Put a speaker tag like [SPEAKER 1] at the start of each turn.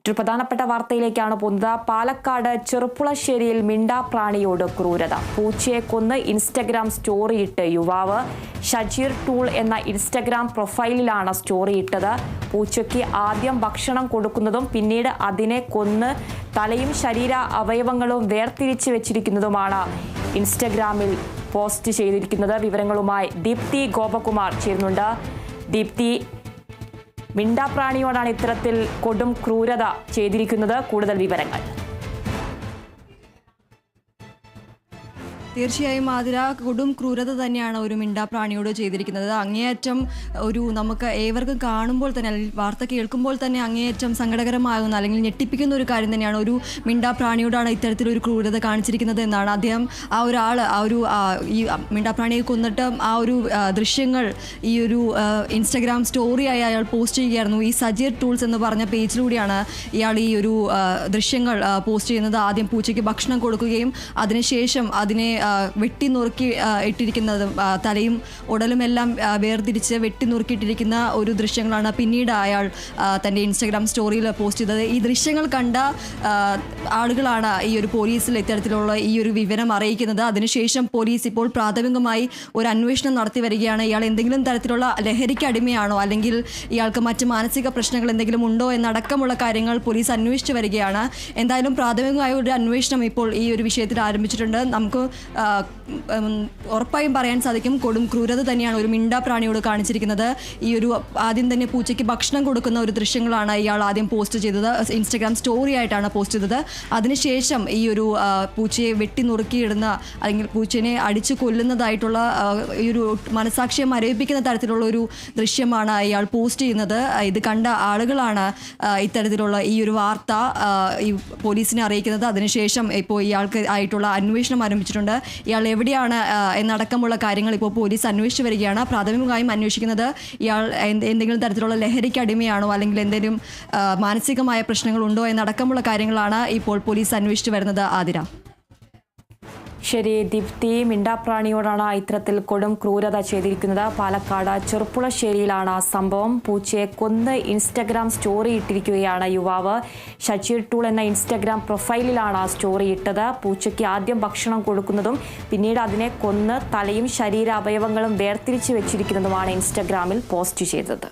[SPEAKER 1] മറ്റൊരു പ്രധാനപ്പെട്ട വാർത്തയിലേക്കാണ് പോകുന്നത്. പാലക്കാട് ചെറുപ്പുളശ്ശേരിയിൽ മിണ്ടാപ്രാണിയോട് ക്രൂരത. പൂച്ചയെ കൊന്ന് ഇൻസ്റ്റഗ്രാം സ്റ്റോറിയിട്ട് യുവാവ്. ഷജീർ ടൂൾ എന്ന ഇൻസ്റ്റഗ്രാം പ്രൊഫൈലിലാണ് സ്റ്റോറിയിട്ടത്. പൂച്ചയ്ക്ക് ആദ്യം ഭക്ഷണം കൊടുക്കുന്നതും പിന്നീട് അതിനെ കൊന്ന് തലയും ശരീര അവയവങ്ങളും വേർതിരിച്ച് വെച്ചിരിക്കുന്നതുമാണ് ഇൻസ്റ്റഗ്രാമിൽ പോസ്റ്റ് ചെയ്തിരിക്കുന്നത്. വിവരങ്ങളുമായി ദീപ്തി ഗോപകുമാർ ചേരുന്നുണ്ട്. ദീപ്തി, മിണ്ടാപ്രാണിയോടാണ് ഇത്തരത്തിൽ കൊടും ക്രൂരത ചെയ്തിരിക്കുന്നത്. കൂടുതൽ വിവരങ്ങൾ.
[SPEAKER 2] തീർച്ചയായും ആതിര, കൊടും ക്രൂരത തന്നെയാണ് ഒരു മിണ്ടാപ്രാണിയോട് ചെയ്തിരിക്കുന്നത്. അങ്ങേയറ്റം നമുക്ക് ഏവർക്കും കാണുമ്പോൾ തന്നെ, അല്ലെങ്കിൽ വാർത്ത കേൾക്കുമ്പോൾ തന്നെ അങ്ങേയറ്റം സങ്കടകരമാകുന്ന അല്ലെങ്കിൽ ഞെട്ടിപ്പിക്കുന്ന ഒരു കാര്യം തന്നെയാണ്. ഒരു മിണ്ടാപ്രാണിയോടാണ് ഇത്തരത്തിലൊരു ക്രൂരത കാണിച്ചിരിക്കുന്നത് എന്നാണ് അദ്ദേഹം ഈ മിണ്ടാപ്രാണിയെ കൊന്നിട്ട് ആ ഒരു ദൃശ്യങ്ങൾ ഈ ഒരു ഇൻസ്റ്റഗ്രാം സ്റ്റോറിയായി അയാൾ പോസ്റ്റ് ചെയ്യുകയായിരുന്നു. ഈ ഷജീർ ടൂൾസ് എന്ന് പറഞ്ഞ പേജിലൂടെയാണ് ഇയാൾ ഈ ഒരു ദൃശ്യങ്ങൾ പോസ്റ്റ് ചെയ്യുന്നത്. ആദ്യം പൂച്ചയ്ക്ക് ഭക്ഷണം കൊടുക്കുകയും അതിനുശേഷം അതിനെ വെട്ടി നുറുക്കി ഇട്ടിരിക്കുന്നതും തലയും ഉടലുമെല്ലാം വേർതിരിച്ച് വെട്ടി നുറുക്കിയിട്ടിരിക്കുന്ന ഒരു ദൃശ്യങ്ങളാണ് പിന്നീട് അയാൾ തൻ്റെ ഇൻസ്റ്റഗ്രാം സ്റ്റോറിയിൽ പോസ്റ്റ് ചെയ്തത്. ഈ ദൃശ്യങ്ങൾ കണ്ട ആളുകളാണ് ഈ ഒരു പോലീസിൽ ഇത്തരത്തിലുള്ള ഈ ഒരു വിവരം അറിയിക്കുന്നത്. അതിനുശേഷം പോലീസ് ഇപ്പോൾ പ്രാഥമികമായി ഒരു അന്വേഷണം നടത്തി വരികയാണ്. ഇയാൾ എന്തെങ്കിലും തരത്തിലുള്ള ലഹരിക്ക് അടിമയാണോ, അല്ലെങ്കിൽ ഇയാൾക്ക് മറ്റ് മാനസിക പ്രശ്നങ്ങൾ എന്തെങ്കിലും ഉണ്ടോ എന്നടക്കമുള്ള കാര്യങ്ങൾ പോലീസ് അന്വേഷിച്ചു വരികയാണ്. എന്തായാലും പ്രാഥമികമായ ഒരു അന്വേഷണം ഇപ്പോൾ ഈ ഒരു വിഷയത്തിൽ ആരംഭിച്ചിട്ടുണ്ട്. നമുക്ക് ഉറപ്പായും പറയാൻ സാധിക്കും, കൊടും ക്രൂരത തന്നെയാണ് ഒരു മിണ്ടാപ്രാണിയോട് കാണിച്ചിരിക്കുന്നത്. ഈ ഒരു ആദ്യം തന്നെ പൂച്ചയ്ക്ക് ഭക്ഷണം കൊടുക്കുന്ന ഒരു ദൃശ്യങ്ങളാണ് ഇയാൾ ആദ്യം പോസ്റ്റ് ചെയ്തത്. ഇൻസ്റ്റഗ്രാം സ്റ്റോറി ആയിട്ടാണ് പോസ്റ്റ് ചെയ്തത്. അതിനുശേഷം ഈ ഒരു പൂച്ചയെ വെട്ടി നുറുക്കിയിടുന്ന അല്ലെങ്കിൽ പൂച്ചനെ അടിച്ചു കൊല്ലുന്നതായിട്ടുള്ള ഈ ഒരു മനസാക്ഷിയെ മരവിപ്പിക്കുന്ന തരത്തിലുള്ള ഒരു ദൃശ്യമാണ് ഇയാൾ പോസ്റ്റ് ചെയ്യുന്നത്. ഇത് കണ്ട ആളുകളാണ് ഇത്തരത്തിലുള്ള ഈ ഒരു വാർത്ത ഈ പോലീസിനെ അറിയിക്കുന്നത്. അതിനുശേഷം ഇപ്പോൾ ഇയാൾക്ക് ആയിട്ടുള്ള അന്വേഷണം ആരംഭിച്ചിട്ടുണ്ട്. ഇയാൾ എവിടെയാണ് എന്നടക്കമുള്ള കാര്യങ്ങൾ ഇപ്പോൾ പോലീസ് അന്വേഷിച്ചു വരികയാണ്. പ്രാഥമികമായും അന്വേഷിക്കുന്നത് ഇയാൾ എന്തെങ്കിലും തരത്തിലുള്ള ലഹരിക്ക് അടിമയാണോ, അല്ലെങ്കിൽ എന്തെങ്കിലും മാനസികമായ പ്രശ്നങ്ങളുണ്ടോ എന്നടക്കമുള്ള കാര്യങ്ങളാണ് ഇപ്പോൾ പോലീസ് അന്വേഷിച്ചു വരുന്നത്. ആതിര.
[SPEAKER 1] ശരി ദീപ്തി, മിണ്ടാപ്രാണിയോടാണ് ഇത്തരത്തിൽ കൊടും ക്രൂരത ചെയ്തിരിക്കുന്നത്. പാലക്കാട് ചെറുപ്പുളശ്ശേരിയിലാണ് സംഭവം. പൂച്ചയെ കൊന്ന് ഇൻസ്റ്റഗ്രാം സ്റ്റോറി ഇട്ടിരിക്കുകയാണ് യുവാവ്. ഷജീർ ടൂൾ എന്ന ഇൻസ്റ്റഗ്രാം പ്രൊഫൈലിലാണ് സ്റ്റോറി ഇട്ടത്. പൂച്ചയ്ക്ക് ആദ്യം ഭക്ഷണം കൊടുക്കുന്നതും പിന്നീട് അതിനെ കൊന്ന് തലയും ശരീര അവയവങ്ങളും വേർതിരിച്ച് വെച്ചിരിക്കുന്നതുമാണ് ഇൻസ്റ്റഗ്രാമിൽ പോസ്റ്റ് ചെയ്തത്.